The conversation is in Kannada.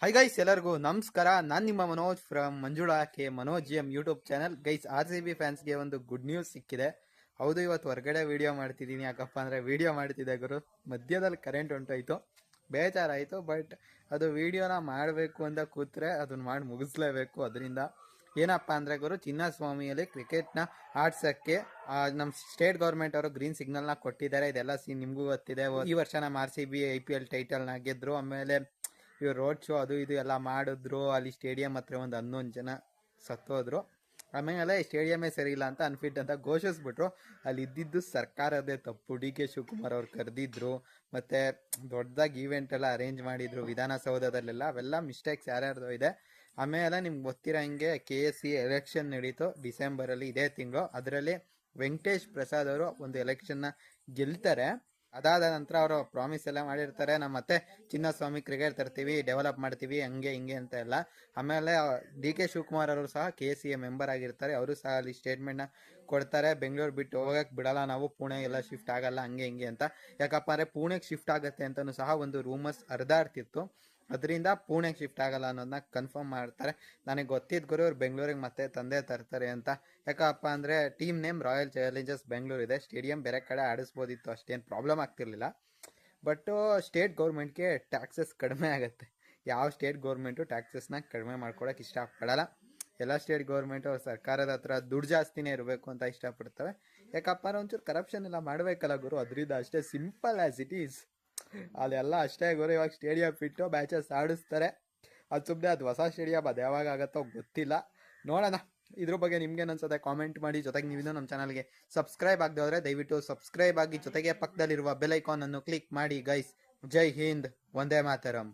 ಹೈ ಗೈಸ್, ಎಲ್ಲರಿಗೂ ನಮಸ್ಕಾರ. ನಾನು ನಿಮ್ಮ Manoj from Manjula K Manoj M YouTube channel. Guys, RCB ಫ್ಯಾನ್ಸ್ಗೆ ಒಂದು ಗುಡ್ ನ್ಯೂಸ್ ಸಿಕ್ಕಿದೆ. ಹೌದು, ಇವತ್ತು ಹೊರಗಡೆ ವಿಡಿಯೋ ಮಾಡ್ತಿದ್ದೀನಿ. ಯಾಕಪ್ಪ ಅಂದರೆ ವಿಡಿಯೋ ಮಾಡ್ತಿದ್ದೆ ಗುರು, ಮಧ್ಯದಲ್ಲಿ ಕರೆಂಟ್ ಹೊಂಟೋಯ್ತು, ಬೇಜಾರಾಯಿತು. ಬಟ್ ಅದು ವಿಡಿಯೋನ ಮಾಡಬೇಕು ಅಂತ ಕೂತ್ರೆ ಅದನ್ನ ಮಾಡಿ ಮುಗಿಸ್ಲೇಬೇಕು. ಅದರಿಂದ ಏನಪ್ಪ ಅಂದರೆ ಗುರು, ಚಿನ್ನಸ್ವಾಮಿಯಲ್ಲಿ ಕ್ರಿಕೆಟ್ನ ಆಡ್ಸೋಕ್ಕೆ ನಮ್ಮ ಸ್ಟೇಟ್ ಗೌರ್ಮೆಂಟ್ ಅವರು ಗ್ರೀನ್ ಸಿಗ್ನಲ್ನ ಕೊಟ್ಟಿದ್ದಾರೆ. ಇದೆಲ್ಲ ನಿಮಗೂ ಗೊತ್ತಿದೆ. ಈ ವರ್ಷ ನಮ್ಮ RCB IPL ಟೈಟಲ್ನ ಗೆದ್ರು. ಆಮೇಲೆ ಇವ್ರು ರೋಡ್ ಶೋ ಅದು ಇದು ಎಲ್ಲ ಮಾಡಿದ್ರು. ಅಲ್ಲಿ ಸ್ಟೇಡಿಯಂ ಹತ್ರ ಒಂದು 11 ಜನ ಸತ್ತೋದ್ರು. ಆಮೇಲೆ ಸ್ಟೇಡಿಯಮೇ ಸರಿ ಇಲ್ಲ ಅಂತ ಅನ್ಫಿಟ್ ಅಂತ ಘೋಷಿಸ್ಬಿಟ್ರು. ಅಲ್ಲಿ ಇದ್ದಿದ್ದು ಸರ್ಕಾರದೇ ತಪ್ಪು. DK ಶಿವಕುಮಾರ್ ಅವ್ರು ಕರೆದಿದ್ರು, ಮತ್ತೆ ದೊಡ್ಡದಾಗಿ ಈವೆಂಟ್ ಎಲ್ಲ ಅರೇಂಜ್ ಮಾಡಿದ್ರು ವಿಧಾನಸೌಧದಲ್ಲೆಲ್ಲ. ಅವೆಲ್ಲ ಮಿಸ್ಟೇಕ್ಸ್ ಯಾರ್ಯಾರ್ದು ಇದೆ. ಆಮೇಲೆ ನಿಮ್ಗೆ ಗೊತ್ತಿರೋ ಹಂಗೆ KSC ಎಲೆಕ್ಷನ್ ನಡೀತು ಡಿಸೆಂಬರಲ್ಲಿ, ಇದೇ ತಿಂಗಳು. ಅದರಲ್ಲಿ ವೆಂಕಟೇಶ್ ಪ್ರಸಾದ್ ಅವರು ಒಂದು ಎಲೆಕ್ಷನ್ನ ಗೆಲ್ತಾರೆ. ಅದಾದ ನಂತರ ಅವರು ಪ್ರಾಮಿಸ್ ಎಲ್ಲ ಮಾಡಿರ್ತಾರೆ, ನಮ್ಮ ಮತ್ತೆ ಚಿನ್ನಸ್ವಾಮಿ ಕ್ರಿಕೆಟ್ ತರ್ತೀವಿ, ಡೆವಲಪ್ ಮಾಡ್ತೀವಿ, ಹಂಗೆ ಹಿಂಗೆ ಅಂತ ಎಲ್ಲ. ಆಮೇಲೆ DK ಶಿವಕುಮಾರ್ ಅವರು ಸಹ KCA ಮೆಂಬರ್ ಆಗಿರ್ತಾರೆ. ಅವರು ಸಹ ಅಲ್ಲಿ ಸ್ಟೇಟ್ಮೆಂಟ್ನ ಕೊಡ್ತಾರೆ, ಬೆಂಗಳೂರು ಬಿಟ್ಟು ಹೋಗಕ್ಕೆ ಬಿಡಲ್ಲ ನಾವು, ಪುಣೆಗೆಲ್ಲ ಶಿಫ್ಟ್ ಆಗಲ್ಲ, ಹಂಗೆ ಹಿಂಗೆ ಅಂತ. ಯಾಕಪ್ಪ ಅಂದರೆ ಪುಣೆಗೆ ಶಿಫ್ಟ್ ಆಗುತ್ತೆ ಅಂತಲೂ ಸಹ ಒಂದು ರೂಮರ್ಸ್ ಹರಿದಾಡ್ತಿತ್ತು. ಅದರಿಂದ ಪುಣೆಗೆ ಶಿಫ್ಟ್ ಆಗಲ್ಲ ಅನ್ನೋದನ್ನ ಕನ್ಫರ್ಮ್ ಮಾಡ್ತಾರೆ. ನನಗೆ ಗೊತ್ತಿದ್ದು ಗುರು, ಇವ್ರು ಬೆಂಗಳೂರಿಗೆ ಮತ್ತೆ ತಂದೆ ತರ್ತಾರೆ ಅಂತ. ಯಾಕಪ್ಪ ಅಂದರೆ team name royal Challengers Bengaluru ಇದೆ. ಸ್ಟೇಡಿಯಂ ಬೇರೆ ಕಡೆ ಆಡಿಸ್ಬೋದಿತ್ತು, ಅಷ್ಟೇನು ಪ್ರಾಬ್ಲಮ್ ಆಗ್ತಿರ್ಲಿಲ್ಲ. ಬಟ್ಟು ಸ್ಟೇಟ್ ಗೌರ್ಮೆಂಟ್ಗೆ ಟ್ಯಾಕ್ಸಸ್ ಕಡಿಮೆ ಆಗುತ್ತೆ. ಯಾವ ಸ್ಟೇಟ್ ಗೌರ್ಮೆಂಟು ಟ್ಯಾಕ್ಸಸ್ನ ಕಡಿಮೆ ಮಾಡ್ಕೊಳಕ್ಕೆ ಇಷ್ಟಪಡಲ್ಲ. ಎಲ್ಲ ಸ್ಟೇಟ್ ಗೌರ್ಮೆಂಟು ಸರ್ಕಾರದ ಹತ್ರ ದುಡ್ಡು ಜಾಸ್ತಿನೇ ಇರಬೇಕು ಅಂತ ಇಷ್ಟಪಡ್ತವೆ. ಯಾಕಪ್ಪ ಅಂದ್ರೆ ಒಂಚೂರು ಕರಪ್ಷನ್ ಎಲ್ಲ ಮಾಡಬೇಕಲ್ಲ ಗುರು, ಅದರಿಂದ ಅಷ್ಟೇ, ಸಿಂಪಲ್ ಆ್ಯಸ್ ಇಟ್ ಈಸ್. ಅದೆಲ್ಲ ಅಷ್ಟೇ ಗುರು. ಇವಾಗ ಸ್ಟೇಡಿಯಂ ಬಿಟ್ಟು ಮ್ಯಾಚಸ್ ಆಡಿಸ್ತಾರೆ. ಅದು ಸುಮ್ಮನೆ, ಅದು ಹೊಸ ಸ್ಟೇಡಿಯಂ, ಅದು ಯಾವಾಗ ಆಗುತ್ತೋ ಗೊತ್ತಿಲ್ಲ, ನೋಡೋಣ. ಇದ್ರ ಬಗ್ಗೆ ನಿಮ್ಗೇನು ಅನ್ಸುತ್ತೆ ಕಾಮೆಂಟ್ ಮಾಡಿ. ಜೊತೆಗೆ ನೀವಿನ್ನೂ ನಮ್ಮ ಚಾನಲ್ಗೆ ಸಬ್ಸ್ಕ್ರೈಬ್ ಆಗದೆ ಹೋದರೆ ದಯವಿಟ್ಟು ಸಬ್ಸ್ಕ್ರೈಬ್ ಆಗಿ, ಜೊತೆಗೆ ಪಕ್ಕದಲ್ಲಿರುವ ಬೆಲ್ ಐಕಾನ್ ಅನ್ನು ಕ್ಲಿಕ್ ಮಾಡಿ ಗೈಸ್. ಜೈ ಹಿಂದ್, ವಂದೇ ಮಾತರಂ.